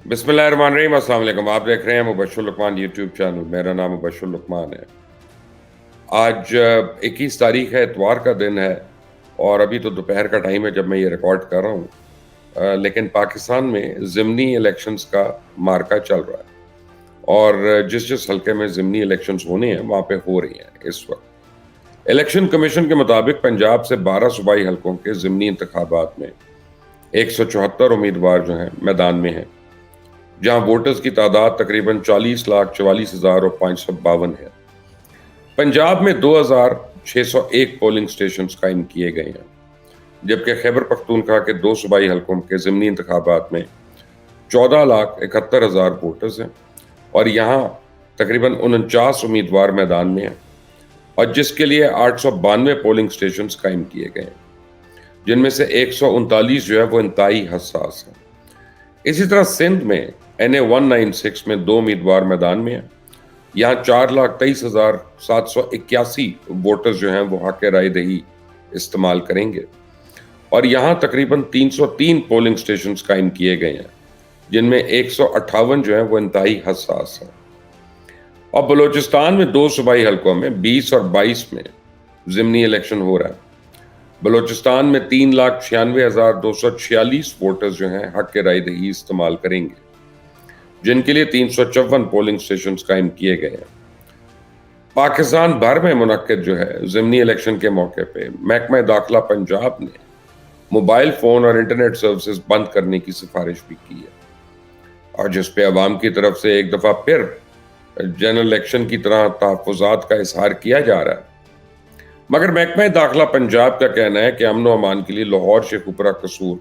بسم اللہ الرحمن الرحیم۔ السلام علیکم، آپ دیکھ رہے ہیں مبشر لقمان یوٹیوب چینل۔ میرا نام مبشر لقمان ہے۔ آج 21 تاریخ ہے، اتوار کا دن ہے، اور ابھی تو دوپہر کا ٹائم ہے جب میں یہ ریکارڈ کر رہا ہوں، لیکن پاکستان میں ضمنی الیکشنز کا مارکا چل رہا ہے، اور جس حلقے میں ضمنی الیکشنز ہونے ہیں وہاں پہ ہو رہی ہیں اس وقت۔ الیکشن کمیشن کے مطابق پنجاب سے 12 صوبائی حلقوں کے ضمنی انتخابات میں 174 امیدوار جو ہیں میدان میں ہیں، جہاں ووٹرز کی تعداد تقریباً 40,44,552 ہے۔ پنجاب میں 2,601 پولنگ سٹیشنز قائم کیے گئے ہیں، جبکہ خیبر پختونخوا کے 2 صوبائی حلقوں کے ضمنی انتخابات میں 14,71,000 ووٹرز ہیں، اور یہاں تقریباً 49 امیدوار میدان میں ہیں، اور جس کے لیے 892 پولنگ سٹیشنز قائم کیے گئے ہیں، جن میں سے 139 جو ہے وہ انتہائی حساس ہیں۔ اسی طرح سندھ میں NA 196 میں 2 امیدوار میدان میں ہیں، یہاں 4,23,781 ووٹرز جو ہیں وہ حق رائے دہی استعمال کریں گے، اور یہاں تقریباً 303 پولنگ سٹیشنز قائم کیے گئے ہیں، جن میں 158 جو ہیں وہ انتہائی حساس ہیں۔ اور بلوچستان میں 2 صوبائی حلقوں میں 20 اور 22 میں ضمنی الیکشن ہو رہا ہے۔ بلوچستان میں 3,96,246 ووٹرز جو ہیں حق رائے دہی استعمال کریں گے، جن کے لیے 354 پولنگ سٹیشنز قائم کیے گئے ہیں۔ پاکستان بھر میں منعقد جو ہے ضمنی الیکشن کے موقع پہ محکمہ داخلہ پنجاب نے موبائل فون اور انٹرنیٹ سروسز بند کرنے کی سفارش بھی کی ہے، اور جس پہ عوام کی طرف سے ایک دفعہ پھر جنرل الیکشن کی طرح تحفظات کا اظہار کیا جا رہا ہے۔ مگر محکمہ داخلہ پنجاب کا کہنا ہے کہ امن و امان کے لیے لاہور، شیخوپورہ، قصور،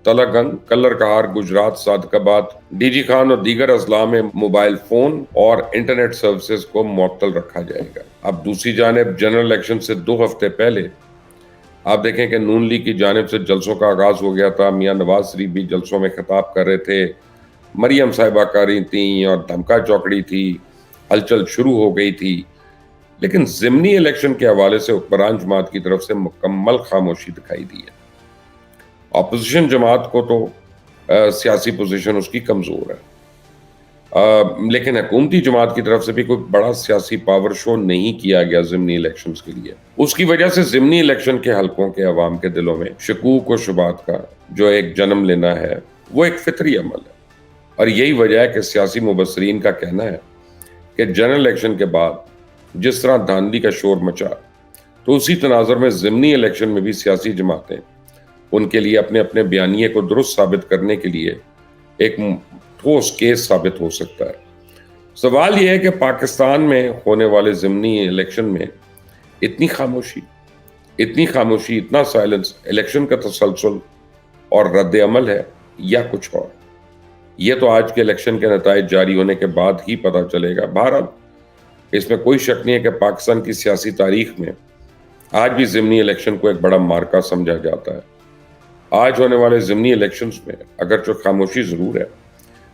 تلہ گنگ، کلر کہار، گجرات، صادق آباد، ڈی جی خان اور دیگر اضلاع میں موبائل فون اور انٹرنیٹ سروسز کو معطل رکھا جائے گا۔ اب دوسری جانب جنرل الیکشن سے 2 ہفتے پہلے آپ دیکھیں کہ نون لیگ کی جانب سے جلسوں کا آغاز ہو گیا تھا۔ میاں نواز شریف بھی جلسوں میں خطاب کر رہے تھے، مریم صاحبہ کر رہی تھیں، اور دھمکا چوکڑی تھی، ہلچل شروع ہو گئی تھی۔ لیکن ضمنی الیکشن کے حوالے سے حکمران جماعت کی طرف سے مکمل خاموشی دکھائی دی ہے۔ اپوزیشن جماعت کو تو سیاسی پوزیشن اس کی کمزور ہے، لیکن حکومتی جماعت کی طرف سے بھی کوئی بڑا سیاسی پاور شو نہیں کیا گیا ضمنی الیکشنز کے لیے۔ اس کی وجہ سے ضمنی الیکشن کے حلقوں کے عوام کے دلوں میں شکوک و شبہات کا جو ایک جنم لینا ہے وہ ایک فطری عمل ہے، اور یہی وجہ ہے کہ سیاسی مبصرین کا کہنا ہے کہ جنرل الیکشن کے بعد جس طرح دھاندلی کا شور مچا، تو اسی تناظر میں ضمنی الیکشن میں بھی سیاسی جماعتیں ان کے لیے اپنے اپنے بیانیے کو درست ثابت کرنے کے لیے ایک ٹھوس کیس ثابت ہو سکتا ہے۔ سوال یہ ہے کہ پاکستان میں ہونے والے ضمنی الیکشن میں اتنی خاموشی، اتنا سائلنس، الیکشن کا تسلسل اور رد عمل ہے یا کچھ اور؟ یہ تو آج کے الیکشن کے نتائج جاری ہونے کے بعد ہی پتہ چلے گا۔ بہرحال اس میں کوئی شک نہیں ہے کہ پاکستان کی سیاسی تاریخ میں آج بھی ضمنی الیکشن کو ایک بڑا مارکا سمجھا جاتا ہے۔ آج ہونے والے ضمنی الیکشنز میں اگرچہ خاموشی ضرور ہے،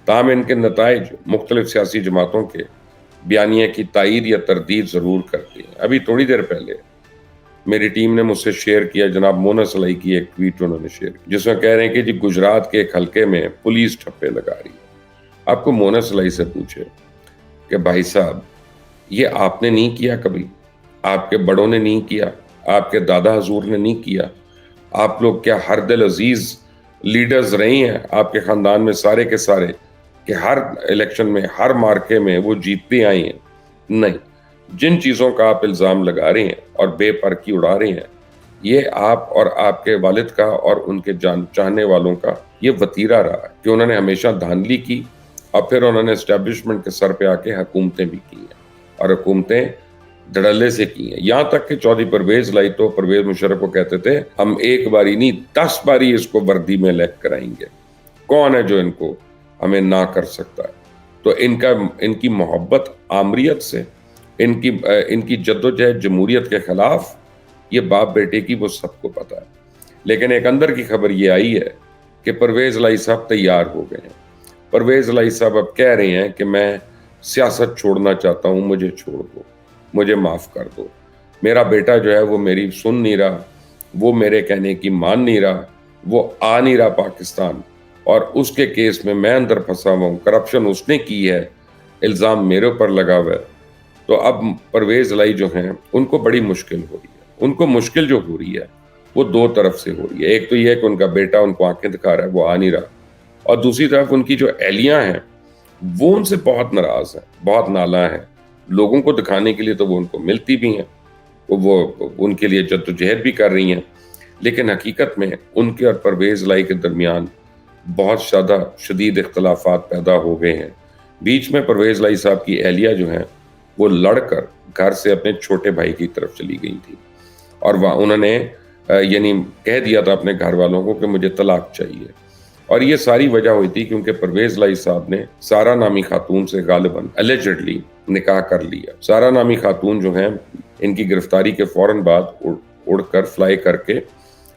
تاہم ان کے نتائج مختلف سیاسی جماعتوں کے بیانیے کی تائید یا تردید ضرور کرتی ہیں۔ ابھی تھوڑی دیر پہلے میری ٹیم نے مجھ سے شیئر کیا، جناب مونا سلائی کی ایک ٹویٹ انہوں نے شیئر کی، جس میں کہہ رہے ہیں کہ جی گجرات کے ایک حلقے میں پولیس ٹھپے لگا رہی ہے۔ آپ کو مونا سلائی سے پوچھے کہ بھائی صاحب، یہ آپ نے نہیں کیا کبھی، آپ کے بڑوں نے نہیں کیا، آپ کے دادا حضور نے نہیں کیا؟ آپ لوگ کیا ہر دل عزیز لیڈرز رہے ہیں آپ کے خاندان میں سارے کے سارے، کہ ہر الیکشن میں، ہر مارکے میں وہ جیتتے آئے ہیں؟ نہیں، جن چیزوں کا آپ الزام لگا رہے ہیں اور بے پرکی اڑا رہے ہیں، یہ آپ اور آپ کے والد کا اور ان کے چاہنے والوں کا یہ وتیرہ رہا ہے کہ انہوں نے ہمیشہ دھاندلی کی، اور پھر انہوں نے اسٹیبلشمنٹ کے سر پہ آ کے حکومتیں بھی کی ہیں، اور حکومتیں دھڑلے سے کی ہیں۔ یہاں تک کہ چودھری پرویز لائی تو پرویز مشرف کو کہتے تھے ہم ایک باری نہیں 10 باری اس کو وردی میں الیکٹ کرائیں گے، کون ہے جو ان کو ہمیں نہ کر سکتا ہے؟ تو ان کی محبت آمریت سے، ان کی جدوجہد جمہوریت کے خلاف، یہ باپ بیٹے کی وہ سب کو پتا ہے۔ لیکن ایک اندر کی خبر یہ آئی ہے کہ پرویز لائی صاحب تیار ہو گئے ہیں۔ پرویز لائی صاحب اب کہہ رہے ہیں کہ میں سیاست چھوڑنا چاہتا ہوں، مجھے چھوڑ دو، مجھے معاف کر دو۔ میرا بیٹا جو ہے وہ میری سن نہیں رہا، وہ میرے کہنے کی مان نہیں رہا، وہ آ نہیں رہا پاکستان، اور اس کے کیس میں اندر پھنسا ہوا ہوں، کرپشن اس نے کی ہے، الزام میرے اوپر لگا ہوا ہے، تو اب پرویز الہی جو ہیں ان کو بڑی مشکل ہو رہی ہے۔ ان کو مشکل جو ہو رہی ہے وہ دو طرف سے ہو رہی ہے۔ ایک تو یہ ہے کہ ان کا بیٹا ان کو آنکھیں دکھا رہا ہے، وہ آ نہیں رہا، اور دوسری طرف ان کی جو اہلیاں ہیں وہ ان سے بہت ناراض ہیں، بہت نالاں ہیں۔ لوگوں کو دکھانے کے لیے تو وہ ان کو ملتی بھی ہیں، وہ ان کے لیے جدوجہد بھی کر رہی ہیں، لیکن حقیقت میں ان کے اور پرویز الہی کے درمیان بہت زیادہ شدید اختلافات پیدا ہو گئے ہیں۔ بیچ میں پرویز الہی صاحب کی اہلیہ جو ہیں وہ لڑ کر گھر سے اپنے چھوٹے بھائی کی طرف چلی گئی تھی، اور وہاں انہوں نے یعنی کہہ دیا تھا اپنے گھر والوں کو کہ مجھے طلاق چاہیے، اور یہ ساری وجہ ہوئی تھی کیونکہ پرویز الہی صاحب نے سارہ نامی خاتون سے غالباً اللیجڈلی نکاح کر لیا۔ سارہ نامی خاتون جو ہیں ان کی گرفتاری کے فوراً بعد اڑ کر فلائی کر کے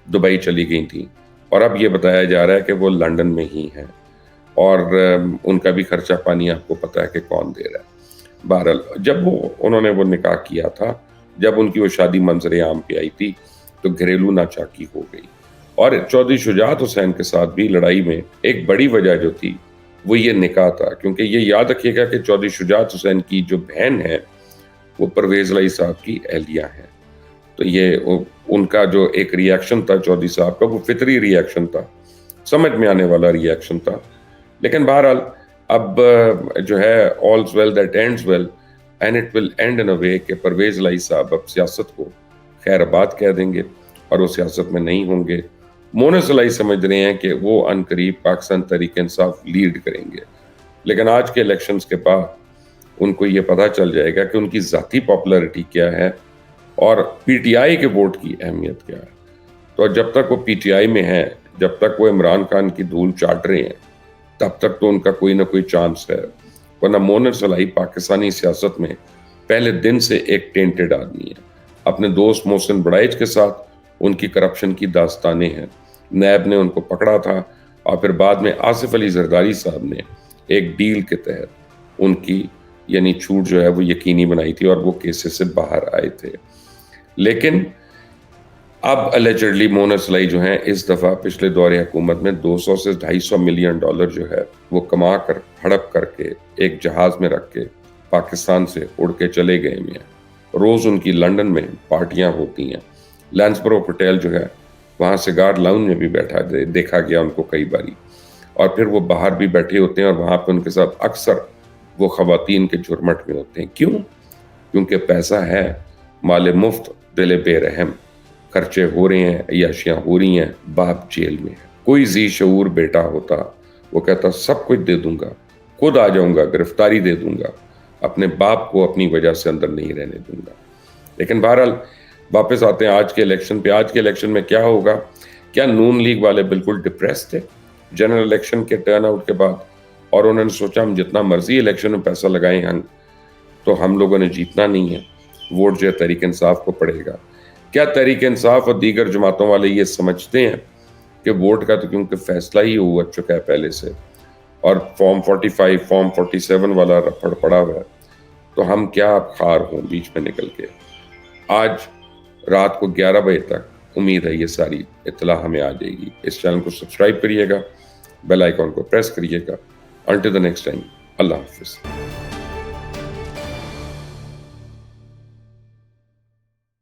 دبئی چلی گئی تھیں، اور اب یہ بتایا جا رہا ہے کہ وہ لندن میں ہی ہیں، اور ان کا بھی خرچہ پانی آپ کو پتہ ہے کہ کون دے رہا ہے۔ بہرحال جب انہوں نے وہ نکاح کیا تھا، جب ان کی وہ شادی منظر عام پہ آئی تھی تو گھریلو ناچاکی ہو گئی، اور چودھری شجاعت حسین کے ساتھ بھی لڑائی میں ایک بڑی وجہ جو تھی وہ یہ نکاح تھا، کیونکہ یہ یاد رکھیے گا کہ چودھری شجاعت حسین کی جو بہن ہے وہ پرویز الہی صاحب کی اہلیہ ہیں، تو یہ ان کا جو ایک ری ایکشن تھا چودھری صاحب کا وہ فطری ری ایکشن تھا، سمجھ میں آنے والا ری ایکشن تھا۔ لیکن بہرحال اب جو ہے all's well that ends well and it will end in a way کہ پرویز الہی صاحب اب سیاست کو خیر آباد کہہ دیں گے اور وہ سیاست میں نہیں ہوں گے۔ مونس الہی سمجھ رہے ہیں کہ وہ ان قریب پاکستان تحریک انصاف لیڈ کریں گے، لیکن آج کے الیکشنز کے بعد ان کو یہ پتہ چل جائے گا کہ ان کی ذاتی پاپولرٹی کیا ہے اور پی ٹی آئی کے ووٹ کی اہمیت کیا ہے۔ تو جب تک وہ پی ٹی آئی میں ہیں، جب تک وہ عمران خان کی دھول چاٹ رہے ہیں، تب تک تو ان کا کوئی نہ کوئی چانس ہے، ورنہ مونس الہی پاکستانی سیاست میں پہلے دن سے ایک ٹینٹڈ آدمی ہے۔ اپنے دوست محسن بڑائچ کے ساتھ ان کی کرپشن کی داستانیں ہیں، نیب نے ان کو پکڑا تھا، اور پھر بعد میں آصف علی زرداری صاحب نے ایک ڈیل کے تحت ان کی یعنی چھوٹ جو ہے وہ یقینی بنائی تھی اور وہ کیسز سے باہر آئے تھے۔ لیکن اب اللیجڈلی مونس الہی جو ہیں اس دفعہ پچھلے دور حکومت میں 200 سے 250 ملین ڈالر جو ہے وہ کما کر ہڑپ کر کے ایک جہاز میں رکھ کے پاکستان سے اڑ کے چلے گئے ہیں۔ روز ان کی لندن میں پارٹیاں ہوتی ہیں، لینسبرو ہوٹل جو ہے وہاں سگار لاؤنج میں بھی بیٹھا دیکھا گیا ان کو کئی باری، اور پھر وہ باہر بھی بیٹھے ہوتے ہیں اور وہاں پہ ان کے ساتھ اکثر وہ خواتین کے جھرمٹ میں ہوتے ہیں۔ کیوں؟ کیونکہ پیسہ ہے، مال مفت دل بے رحم، خرچے ہو رہے ہیں، عیاشیاں ہو رہی ہیں، باپ جیل میں ہے۔ کوئی ذی شعور بیٹا ہوتا وہ کہتا سب کچھ دے دوں گا، خود آ جاؤں گا، گرفتاری دے دوں گا، اپنے باپ کو اپنی وجہ سے اندر نہیں رہنے دوں گا۔ لیکن بہرحال واپس آتے ہیں آج کے الیکشن پہ۔ آج کے الیکشن میں کیا ہوگا؟ کیا نون لیگ والے بالکل ڈپریس تھے جنرل الیکشن کے ٹرن آؤٹ کے بعد، اور انہوں نے سوچا ہم جتنا مرضی الیکشن میں پیسہ لگائیں ہم تو ہم لوگوں نے جیتنا نہیں ہے، ووٹ جو ہے تحریک انصاف کو پڑے گا؟ کیا تحریک انصاف اور دیگر جماعتوں والے یہ سمجھتے ہیں کہ ووٹ کا تو کیونکہ فیصلہ ہی ہوا چکا ہے پہلے سے، اور فارم 45 فارم 47 والا رپڑ پڑا ہوا ہے، تو ہم کیا خار ہوں بیچ میں نکل کے؟ آج رات کو 11 بجے تک امید ہے یہ ساری اطلاع ہمیں آ جائے گی۔ اس چینل کو سبسکرائب کریے گا، بیل آئیکن کو پریس کریے گا۔ انٹل دی نیکسٹ ٹائم، اللہ حافظ۔